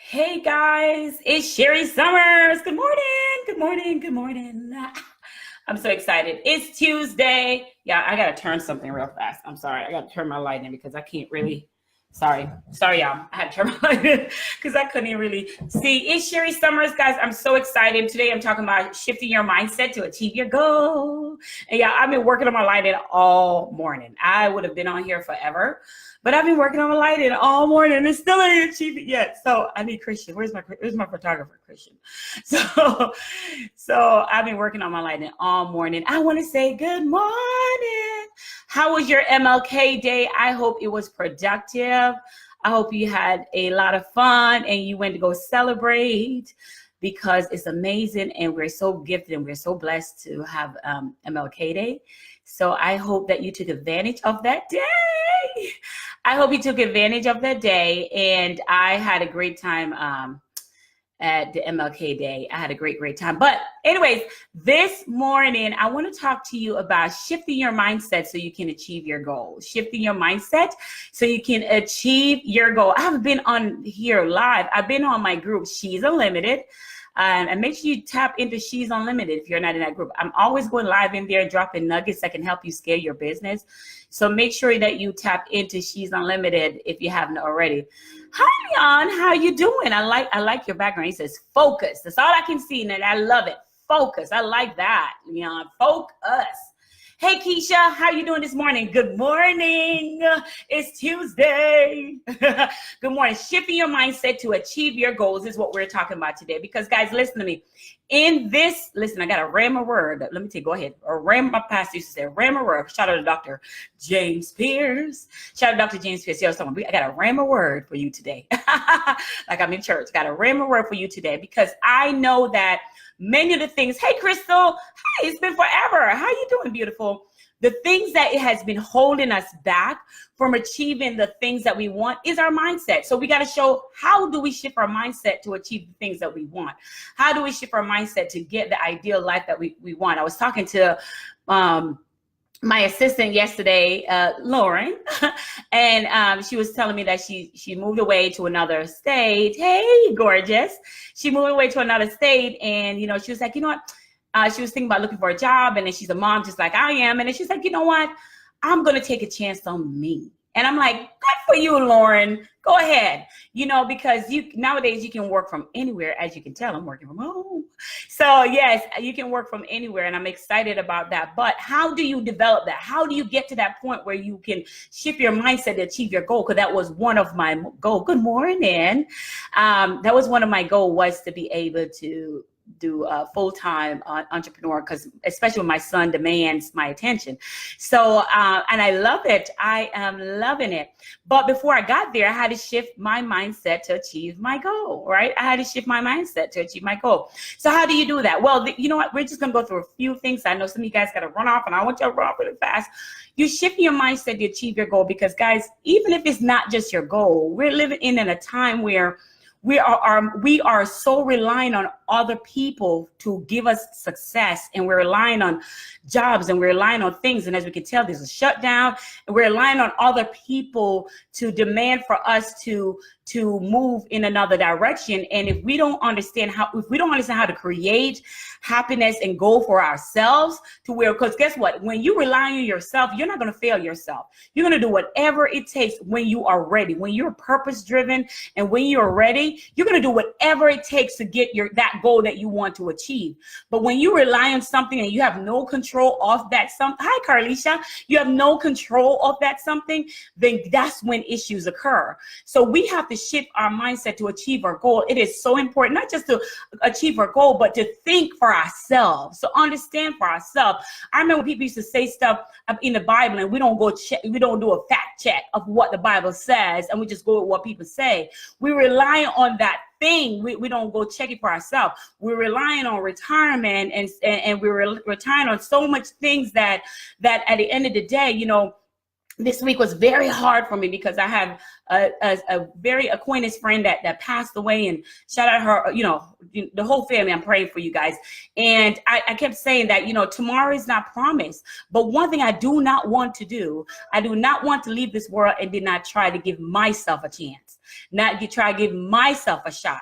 Hey guys, it's Sherri Somers. Good morning, good morning, good morning. I'm so excited. It's Tuesday. Yeah, I gotta turn something real fast. I'm sorry. I gotta turn my light in because I can't really. Sorry, y'all. I had to turn my light in because I couldn't even really see. It's Sherri Somers, guys. I'm so excited. Today I'm talking about shifting your mindset to achieve your goal. And yeah, I've been working on my lighting all morning. I would have been on here forever, but I've been working on my lighting all morning and still ain't achieved it yet. So I need Christian. Where's my photographer, Christian? So I've been working on my lighting all morning. I want to say good morning. How was your MLK day? I hope it was productive. I hope you had a lot of fun and you went to go celebrate because it's amazing and we're so gifted and we're so blessed to have MLK Day. So I hope that you took advantage of that day. I hope you took advantage of that day, and I had a great time at the MLK Day. I had a great time. But anyways, this morning, I want to talk to you about shifting your mindset so you can achieve your goal. Shifting your mindset so you can achieve your goal. I haven't been on here live. I've been on my group, She's Unlimited. And make sure you tap into She's Unlimited if you're not in that group. I'm always going live in there, dropping nuggets that can help you scale your business. So make sure that you tap into She's Unlimited if you haven't already. Hi, Leon. How you doing? I like your background. He says focus. That's all I can see, and I love it. Focus. I like that, Leon. Focus. Hey, Keisha, how you doing this morning? Good morning. It's Tuesday. Good morning. Shifting your mindset to achieve your goals is what we're talking about today. Because, guys, listen to me. Listen, I got a rhema word. Let me tell you, go ahead. My pastor used to say, rhema word. Shout out to Dr. James Pierce. Shout out to Dr. James Pierce. Yo, someone, I got a rhema word for you today. Like I'm in church. Got a rhema word for you today because I know that many of the things, hey, Crystal, hi, it's been forever. How you doing, beautiful? The things that it has been holding us back from achieving the things that we want is our mindset. So we got to show, how do we shift our mindset to achieve the things that we want? How do we shift our mindset to get the ideal life that we want? I was talking to my assistant yesterday, Lauren, and she was telling me that she moved away to another state. Hey, gorgeous. She moved away to another state, and she was like, you know what? She was thinking about looking for a job, and then she's a mom just like I am, and then she's like, you know what? I'm gonna take a chance on me. And I'm like, good for you, Lauren. Go ahead. Because nowadays you can work from anywhere. As you can tell, I'm working from home. So yes, you can work from anywhere, and I'm excited about that. But how do you develop that? How do you get to that point where you can shift your mindset to achieve your goal? Because that was one of my goals. Good morning. That was one of my goals, was to be able to do a full-time entrepreneur, because especially when my son demands my attention. So and I love it. I am loving it. But before I got there, I had to shift my mindset to achieve my goal, right? I had to shift my mindset to achieve my goal. So how do you do that? Well, you know what? We're just going to go through a few things. I know some of you guys got to run off, and I want you to run off really fast. You shift your mindset to achieve your goal because, guys, even if it's not just your goal, we're living in a time where we are so reliant on other people to give us success, and we're relying on jobs, and we're relying on things. And as we can tell, there's a shutdown, and we're relying on other people to demand for us to move in another direction. And if we don't understand how to create happiness and goal for ourselves, because guess what? When you rely on yourself, you're not going to fail yourself. You're going to do whatever it takes when you are ready. When you're purpose driven and when you're ready, you're going to do whatever it takes to get that goal that you want to achieve. But when you rely on something and you have no control of that something, hi Carlisha, you have no control of that something, then that's when issues occur. So we have to shift our mindset to achieve our goal. It is so important, not just to achieve our goal, but to think for ourselves, to understand for ourselves. I remember people used to say stuff in the Bible, and we don't do a fact check of what the Bible says, and we just go with what people say. We rely on that thing. We don't go check it for ourselves. We're relying on retirement, and we're relying on so much things that at the end of the day, this week was very hard for me because I have a very acquaintance friend that passed away, and shout out her, the whole family. I'm praying for you guys. And I kept saying that, tomorrow is not promised. But one thing I do not want to do, I do not want to leave this world and did not try to give myself a chance. not try to give myself a shot.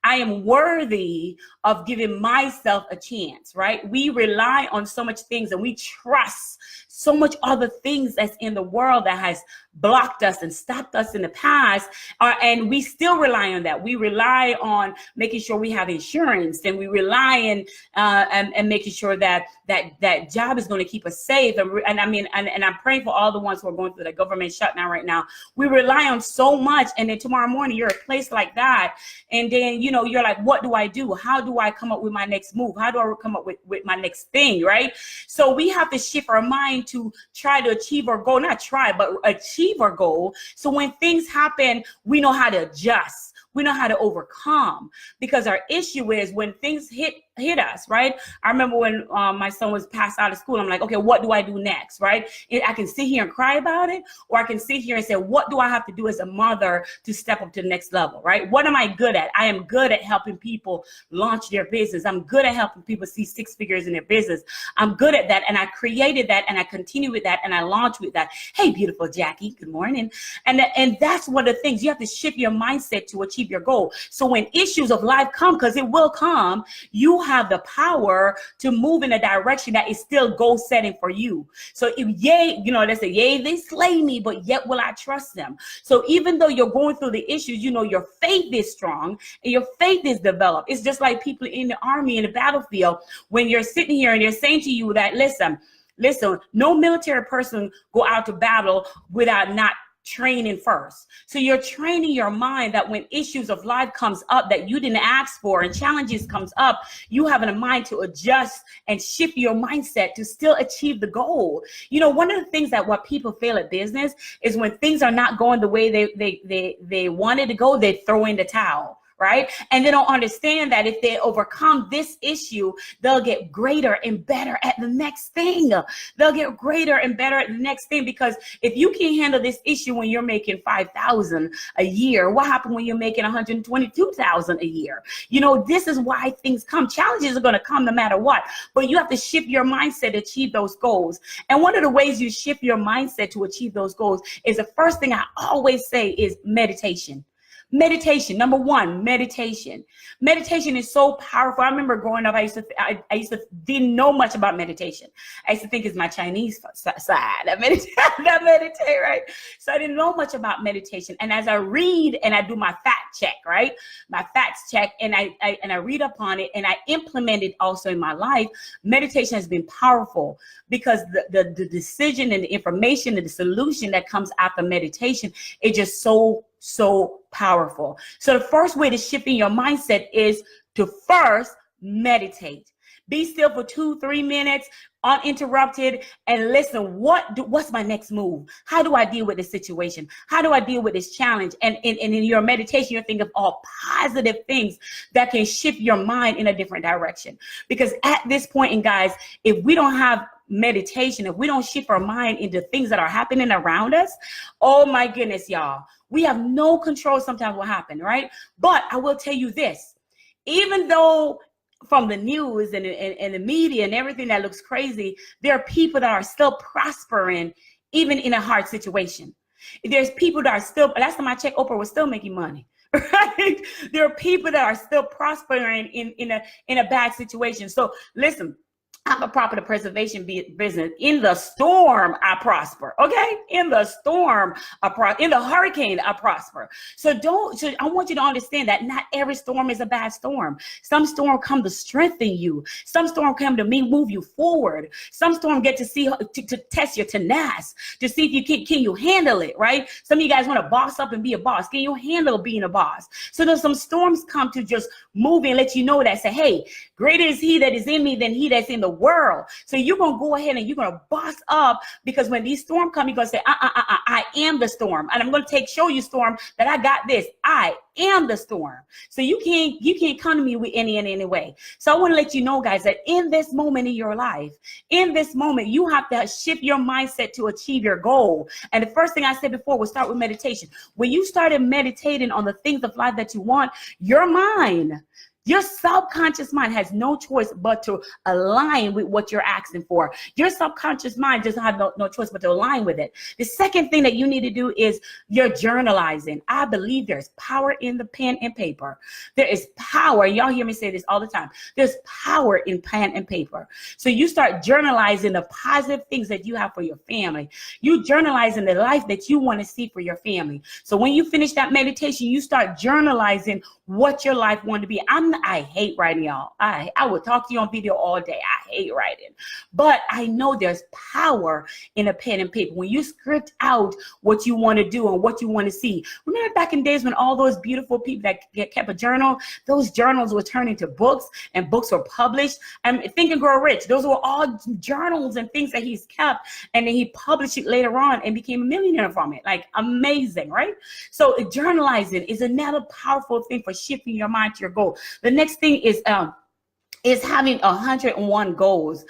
I am worthy of giving myself a chance, right? We rely on so much things and we trust so much other things that's in the world that has blocked us and stopped us in the past. And we still rely on that. We rely on making sure we have insurance, and we rely on and making sure that that job is going to keep us safe. And I mean, and I'm praying for all the ones who are going through the government shutdown right now. We rely on so much. And then tomorrow morning, you're a place like that. And then, you know, you're like, what do I do? How do I come up with my next move? How do I come up with my next thing, right? So we have to shift our mind to try to achieve our goal, not try, but achieve our goal. So when things happen, we know how to adjust. We know how to overcome, because our issue is when things hit us, right? I remember when my son was passed out of school, I'm like, okay, what do I do next, right? I can sit here and cry about it, or I can sit here and say, what do I have to do as a mother to step up to the next level, right? What am I good at? I am good at helping people launch their business. I'm good at helping people see six figures in their business. I'm good at that, and I created that, and I continue with that, and I launch with that. Hey, beautiful Jackie, good morning. And that's one of the things. You have to shift your mindset to achieve your goal. So when issues of life come, because it will come, you have the power to move in a direction that is still goal setting for you. So if yea, you know, they say, yea, they slay me, but yet will I trust them. So even though you're going through the issues, you know, your faith is strong and your faith is developed. It's just like people in the army, in the battlefield, when you're sitting here and they're saying to you that, listen, no military person go out to battle without not training first. So you're training your mind that when issues of life comes up that you didn't ask for and challenges comes up, you have a mind to adjust and shift your mindset to still achieve the goal. You know, one of the things that what people fail at business is when things are not going the way they wanted to go, they throw in the towel. Right? And they don't understand that if they overcome this issue, they'll get greater and better at the next thing. They'll get greater and better at the next thing, because if you can't handle this issue when you're making $5,000 a year, what happened when you're making $122,000 a year? You know, this is why things come. Challenges are going to come no matter what, but you have to shift your mindset to achieve those goals. And one of the ways you shift your mindset to achieve those goals is, the first thing I always say is meditation. Meditation. Number one, meditation. Meditation is so powerful. I remember growing up, I used to didn't know much about meditation. I used to think it's my Chinese side that meditate, right? So I didn't know much about meditation. And as I read and I do my fact check, right? My facts check, and I read upon it and I implement it also in my life. Meditation has been powerful, because the decision and the information and the solution that comes after meditation is just so powerful. So the first way to shifting your mindset is to first meditate. Be still for 2-3 minutes, uninterrupted, and listen. What's my next move? How do I deal with this situation? How do I deal with this challenge? And in your meditation, you're thinking of all positive things that can shift your mind in a different direction. Because at this point, and guys, if we don't have meditation, if we don't shift our mind into things that are happening around us, oh my goodness, y'all, we have no control sometimes what happen, right? But I will tell you this, even though from the news and the media and everything that looks crazy, there are people that are still prospering even in a hard situation. There's people that are still, last time I checked, Oprah was still making money. Right? There are people that are still prospering in a bad situation. So listen, I'm a property preservation business. In the storm, I prosper. Okay? In the storm, in the hurricane, I prosper. So I want you to understand that not every storm is a bad storm. Some storm come to strengthen you. Some storm come to move you forward. Some storm get to see to test your tenacity, to see if you can you handle it, right? Some of you guys want to boss up and be a boss. Can you handle being a boss? So there's some storms come to just move and let you know that, say, hey, greater is he that is in me than he that's in the world. So you're going to go ahead and you're going to boss up, because when these storms come, you're going to say, I am the storm. And I'm going to show you, storm, that I got this. I am the storm. So you can't come to me with any way. So I want to let you know, guys, that in this moment in your life, in this moment, you have to shift your mindset to achieve your goal. And the first thing I said before was start with meditation. When you started meditating on the things of life that you want, your mind Your subconscious mind has no choice but to align with what you're asking for. Your subconscious mind doesn't have no choice but to align with it. The second thing that you need to do is your journalizing. I believe there's power in the pen and paper. There is power. Y'all hear me say this all the time. There's power in pen and paper. So you start journalizing the positive things that you have for your family. You journalizing the life that you want to see for your family. So when you finish that meditation, you start journalizing what your life want to be. I hate writing, y'all. I would talk to you on video all day. I hate writing. But I know there's power in a pen and paper. When you script out what you want to do and what you want to see. Remember back in days when all those beautiful people that kept a journal, those journals were turned into books and books were published. And Think and Grow Rich, those were all journals and things that he's kept. And then he published it later on and became a millionaire from it. Like, amazing, right? So journalizing is another powerful thing for shifting your mind to your goal. The next thing is having 101 goals.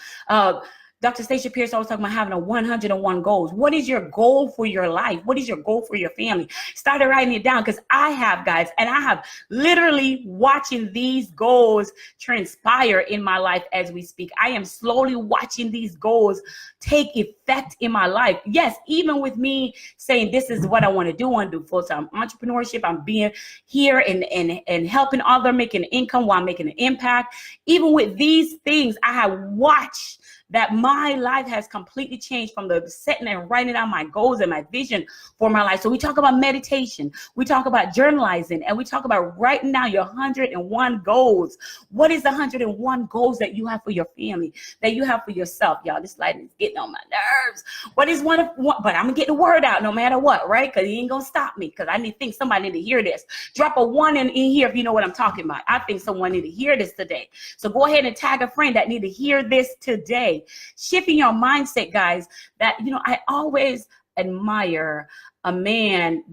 Dr. Stacia Pierce always talking about having 101 goals. What is your goal for your life? What is your goal for your family? Started writing it down, because I have, guys, and I have literally watching these goals transpire in my life as we speak. I am slowly watching these goals take effect in my life. Yes, even with me saying this is what I want to do. I want to do full-time entrepreneurship. I'm being here and helping others, making an income while making an impact. Even with these things, I have watched that my life has completely changed from the setting and writing down my goals and my vision for my life. So we talk about meditation, we talk about journalizing, and we talk about writing down your 101 goals. What is the 101 goals that you have for your family, that you have for yourself? Y'all, this light is getting on my nerves. What is one, but I'm gonna get the word out no matter what, right? Because he ain't gonna stop me, because I think somebody need to hear this. Drop a 1 in here if you know what I'm talking about. I think someone need to hear this today. So go ahead and tag a friend that need to hear this today. Shifting your mindset, guys, that, I always admire a man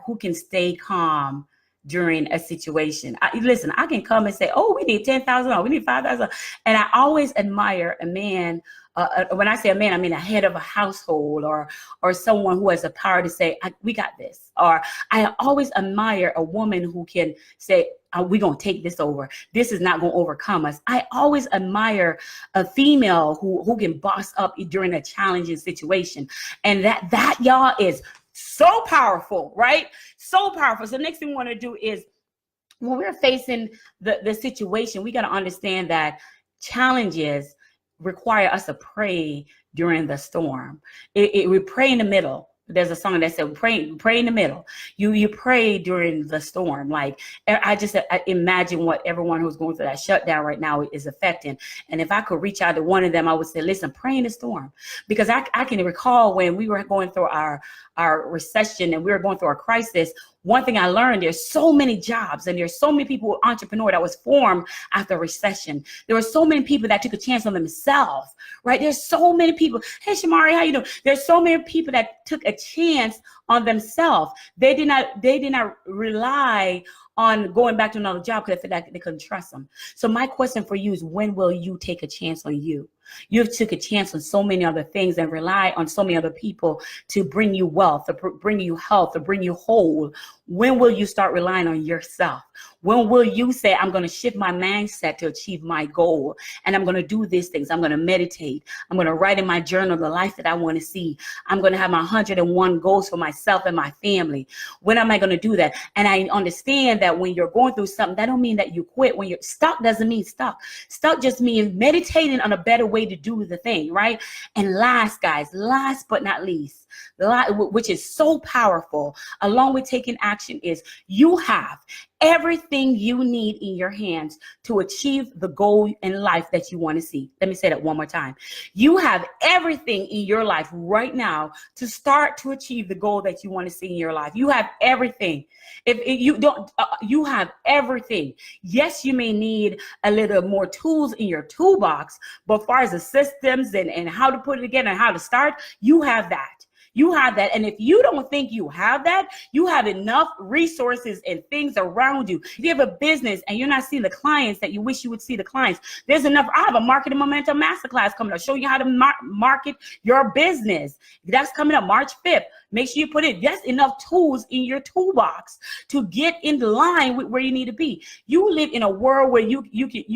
who can stay calm during a situation. Listen, I can come and say, oh, we need 10,000, or we need 5,000. And I always admire a man. When I say a man, I mean a head of a household, or someone who has the power to say, we got this. Or I always admire a woman who can say, we're going to take this over. This is not going to overcome us. I always admire a female who can boss up during a challenging situation. And that y'all is so powerful, right? So powerful. So the next thing we want to do is, when we're facing the situation, we got to understand that challenges require us to pray during the storm. We pray in the middle. There's a song that said, pray in the middle. You pray during the storm. Like, I imagine what everyone who's going through that shutdown right now is affecting. And if I could reach out to one of them, I would say, listen, pray in the storm. Because I can recall when we were going through our recession and we were going through our crisis, one thing I learned, there's so many jobs and there's so many people, entrepreneur that was formed after recession. There were so many people that took a chance on themselves, right? There's so many people. Hey, Shamari, how you doing? There's so many people that took a chance on themselves. They did not rely on going back to another job because they couldn't trust them. So my question for you is, when will you take a chance on you? You've took a chance on so many other things and rely on so many other people to bring you wealth, to bring you health, to bring you whole. When will you start relying on yourself? When will you say, I'm going to shift my mindset to achieve my goal? And I'm going to do these things. I'm going to meditate. I'm going to write in my journal the life that I want to see. I'm going to have my 101 goals for myself and my family. When am I going to do that? And I understand that when you're going through something, that don't mean that you quit. When you're stuck, doesn't mean stuck. Stuck just means meditating on a better way to do the thing, right? And last, guys, last but not least, which is so powerful, along with taking action, is you have everything you need in your hands to achieve the goal in life that you want to see. Let me say that one more time. You have everything in your life right now to start to achieve the goal that you want to see in your life. You have everything. If you don't, you have everything. Yes, you may need a little more tools in your toolbox, but as far as the systems and how to put it together and how to start, you have that. You have that. And if you don't think you have that, you have enough resources and things around you. If you have a business and you're not seeing the clients that you wish you would see the clients, there's enough. I have a marketing momentum masterclass coming up, show you how to market your business. That's coming up March 5th. Make sure you put it. That's enough tools in your toolbox to get in line with where you need to be. You live in a world where you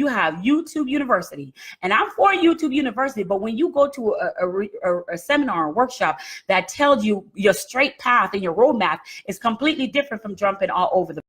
have YouTube University, and I'm for YouTube University. But when you go to a seminar or workshop that tells you your straight path and your roadmap is completely different from jumping all over the